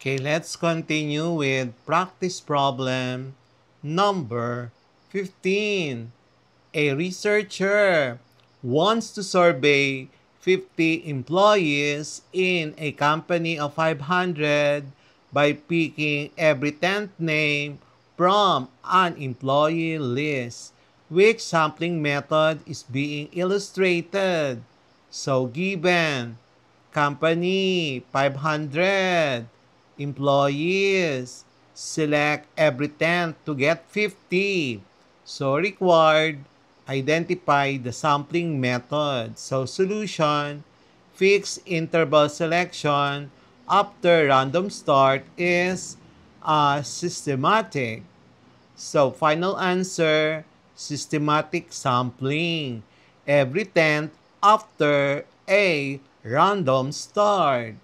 Okay, let's continue with practice problem number 15. A researcher wants to survey 50 employees in a company of 500 by picking every 10th name from an employee list. Which sampling method is being illustrated? So given company 500 employees, select every 10 to get 50. So required, identify the sampling method. So solution, fixed interval selection after random start is systematic. So final answer, systematic sampling. Every 10th after a random start.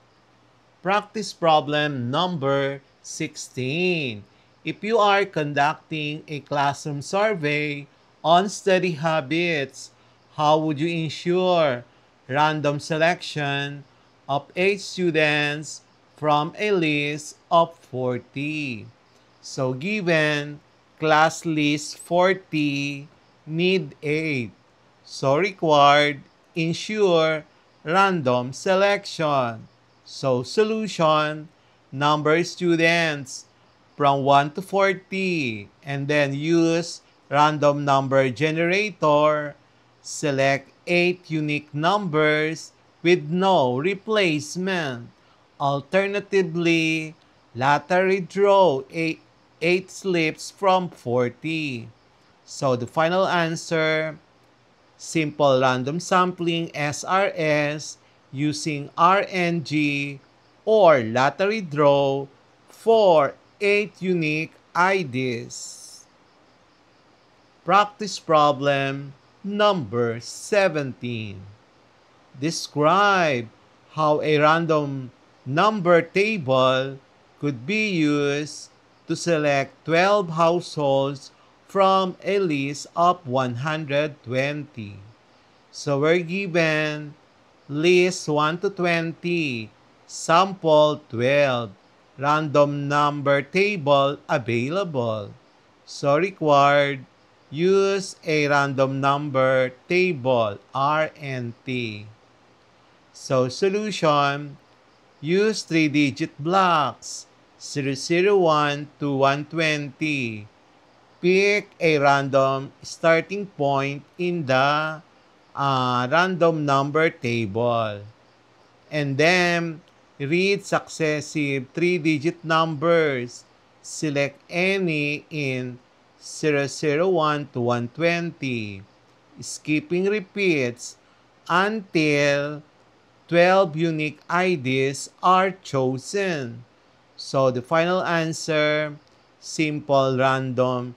Practice problem number 16. If you are conducting a classroom survey on study habits, how would you ensure random selection of 8 students from a list of 40? So given class list 40, need 8. So required, ensure random selection. So solution, number students from 1 to 40, and then use random number generator, select 8 unique numbers with no replacement. Alternatively, lottery draw 8 slips from 40. So the final answer, simple random sampling SRS using RNG or lottery draw for 8 unique IDs. Practice problem number 17. Describe how a random number table could be used to select 12 households from a list of 120. So we're given list 1 to 20, sample 12, random number table available. So required, use a random number table RNT. So solution, use 3-digit blocks 001 to 120. Pick a random starting point in the random number table. And then read successive 3-digit numbers. Select any in 001 to 120. Skipping repeats until 12 unique IDs are chosen. So the final answer, simple random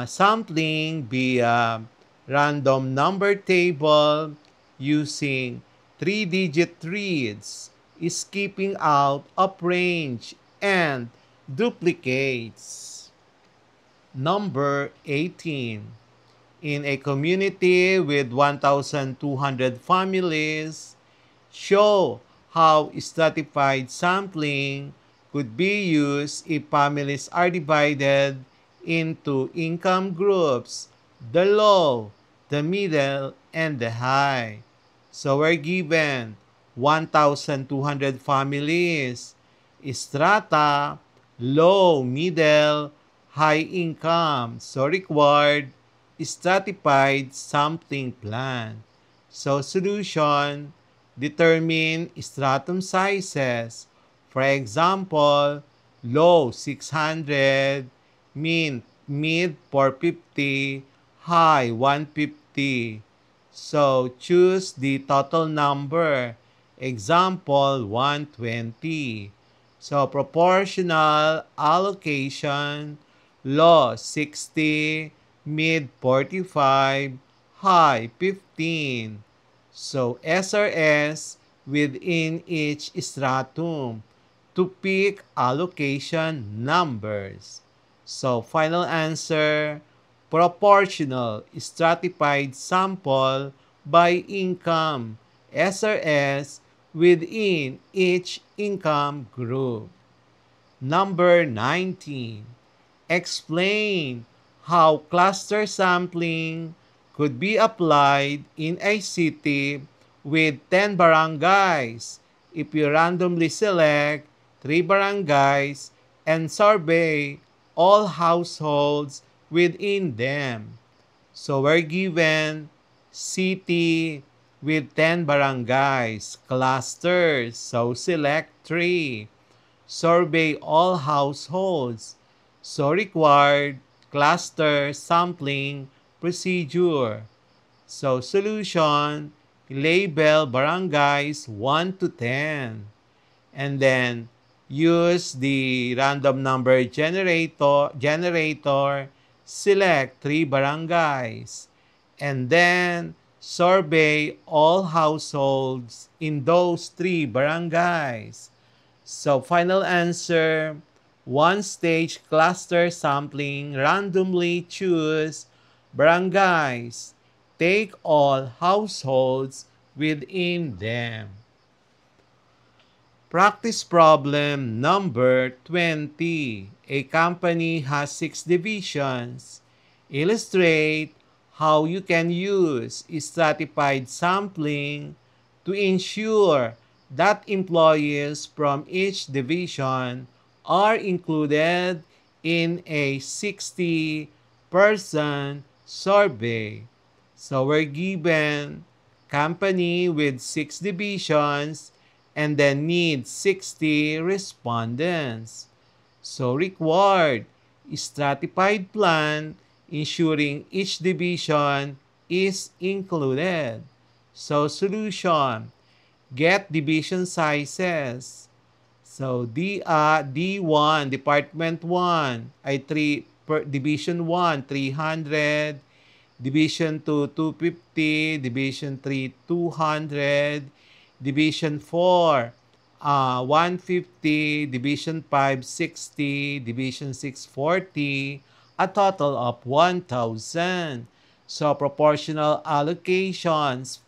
sampling via random number table using 3-digit reads, skipping out of range and duplicates. Number 18. In a community with 1,200 families, show how stratified sampling could be used if families are divided into income groups, the low, the middle, and the high. So we're given 1,200 families, strata, low, middle, high income. So required stratified sampling plan. So solution, determine stratum sizes. For example, low 600, mid 450, high 150. So choose the total number. Example 120. So proportional allocation, low 60, mid 45, high 15. So SRS within each stratum to pick allocation numbers. So final answer, proportional stratified sample by income, SRS within each income group. Number 19. Explain how cluster sampling could be applied in a city with 10 barangays if you randomly select 3 barangays and survey all households within them. So we're given city with 10 barangays, clusters, so select 3. Survey all households. So required cluster sampling procedure. So solution, label barangays 1 to 10. And then use the random number generator, select 3 barangays. And then survey all households in those 3 barangays. So final answer, one-stage cluster sampling, randomly choose barangays. Take all households within them. Practice problem number 20. A company has 6 divisions. Illustrate how you can use stratified sampling to ensure that employees from each division are included in a 60-person survey. So we're given company with 6 divisions and then need 60 respondents. So required stratified plan ensuring each division is included. So solution, get division sizes. So D1, Department 1 ay 3 per Division 1, 300, Division 2, 250, Division 3, 200, Division 4, 150, Division 5, 60, Division 6, 40, a total of 1,000. So proportional allocations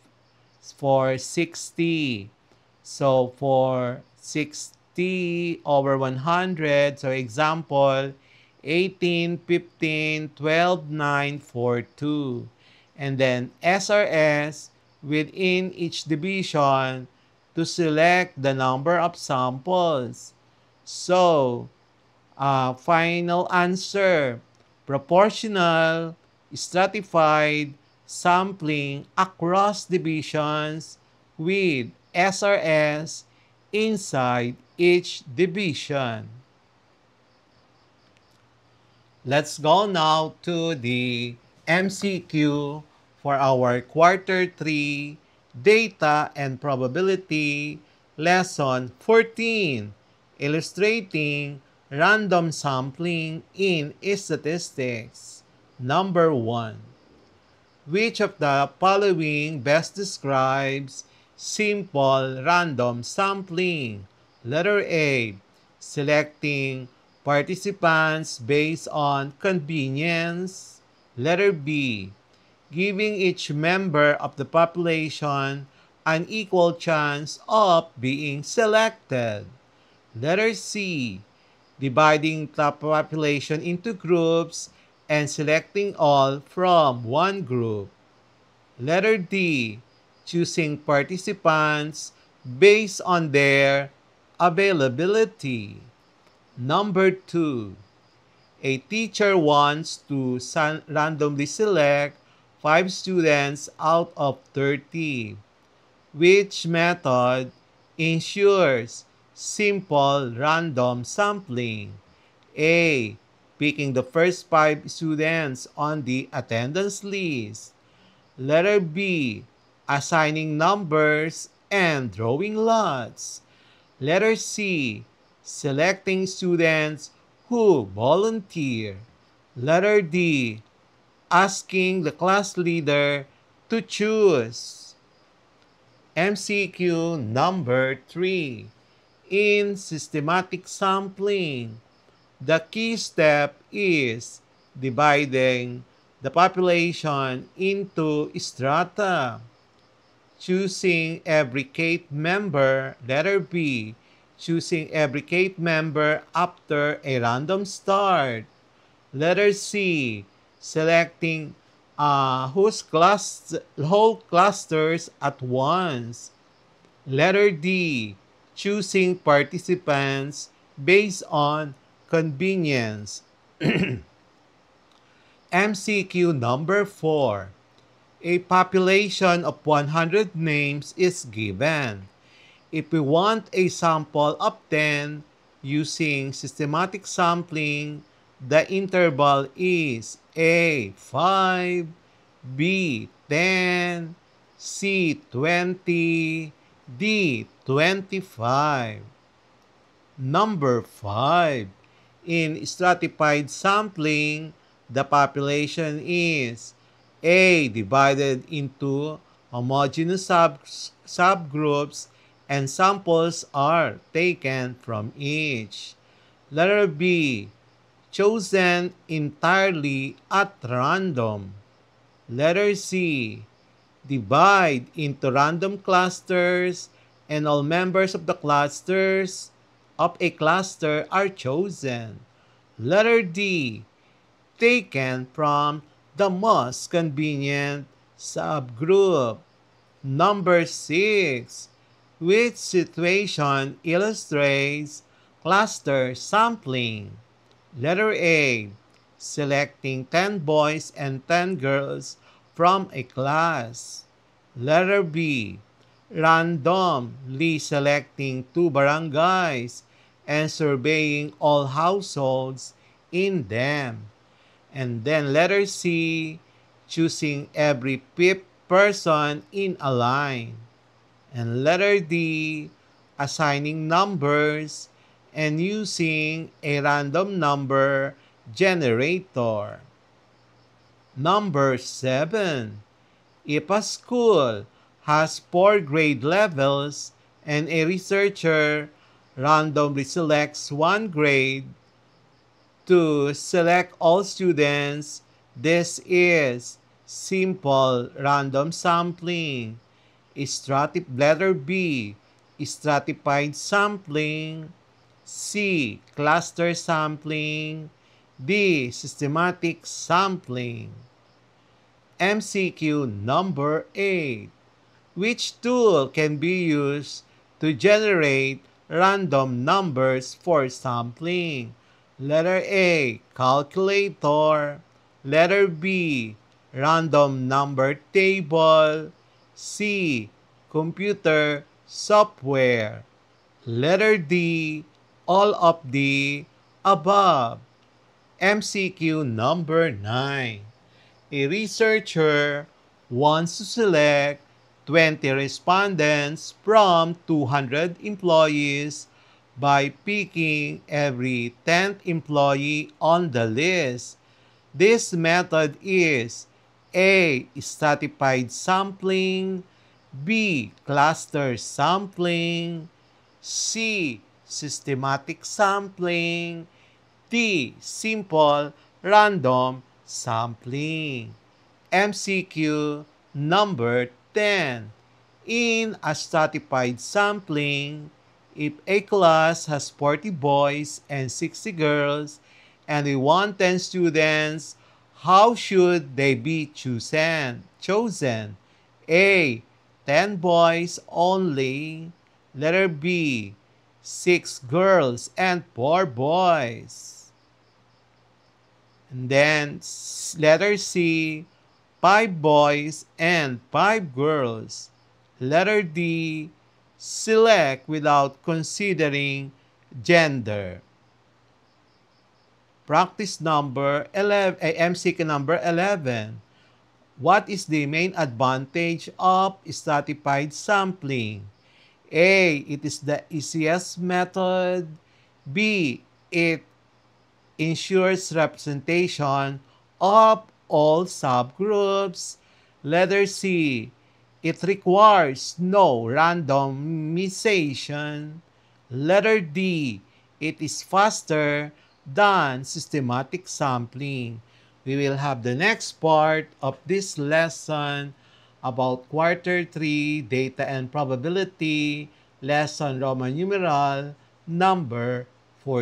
for 60. So for 60 over 100, so example, 18, 15, 12, 9, 4, 2. And then SRS within each division to select the number of samples. So, final answer, proportional, stratified, sampling across divisions with SRS inside each division. Let's go now to the MCQ for our Quarter 3 Data and Probability Lesson 14, illustrating random sampling in statistics. Number 1. Which of the following best describes simple random sampling? Letter A, selecting participants based on convenience. Letter B, giving each member of the population an equal chance of being selected. Letter C, dividing the population into groups and selecting all from one group. Letter D, choosing participants based on their availability. Number 2, a teacher wants to randomly select 5 students out of 30. Which method ensures simple random sampling? A, picking the first 5 students on the attendance list. Letter B, assigning numbers and drawing lots. Letter C, selecting students who volunteer. Letter D, asking the class leader to choose. MCQ number 3. In systematic sampling, the key step is dividing the population into strata. Choosing every CATE member, letter B, choosing every Kate member after a random start. Letter C, selecting whole clusters at once. Letter D, choosing participants based on convenience. MCQ number 4. A population of 100 names is given. If we want a sample of 10 using systematic sampling, the interval is A 5, B 10, C 20, D 25. Number 5. In stratified sampling, the population is A divided into homogeneous subgroups and samples are taken from each. Letter B, chosen entirely at random. Letter C, divide into random clusters and all members of the clusters of a cluster are chosen. Letter D, taken from the most convenient subgroup. Number 6. Which situation illustrates cluster sampling? Letter A. Selecting 10 boys and 10 girls from a class. Letter B. Randomly selecting 2 barangays and surveying all households in them. And then letter C, choosing every fifth person in a line. And letter D, assigning numbers and using a random number generator. Number 7. If a school has 4 grade levels and a researcher randomly selects one grade to select all students, this is simple random sampling. Letter B, stratified sampling. C, cluster sampling. D, systematic sampling. MCQ number 8. Which tool can be used to generate random numbers for sampling? Letter A, calculator. Letter B, random number table. C, computer software. Letter D, all of the above. MCQ number 9. A researcher wants to select 20 respondents from 200 employees by picking every 10th employee on the list. This method is A. Stratified sampling, B. Cluster sampling, C. Systematic sampling, D. Simple random sampling. MCQ number 10. In a stratified sampling, if a class has 40 boys and 60 girls, and we want 10 students, how should they be chosen? A. 10 boys only. Letter B. 6 girls and 4 boys. And then letter C. 5 boys and 5 girls. Letter D. Select without considering gender. Practice number 11, MCQ number 11. What is the main advantage of stratified sampling? A. It is the easiest method. B. It ensures representation of all subgroups. Letter C. It requires no randomization. Letter D. It is faster than systematic sampling. We will have the next part of this lesson about quarter 3, data and probability, lesson Roman numeral number 40.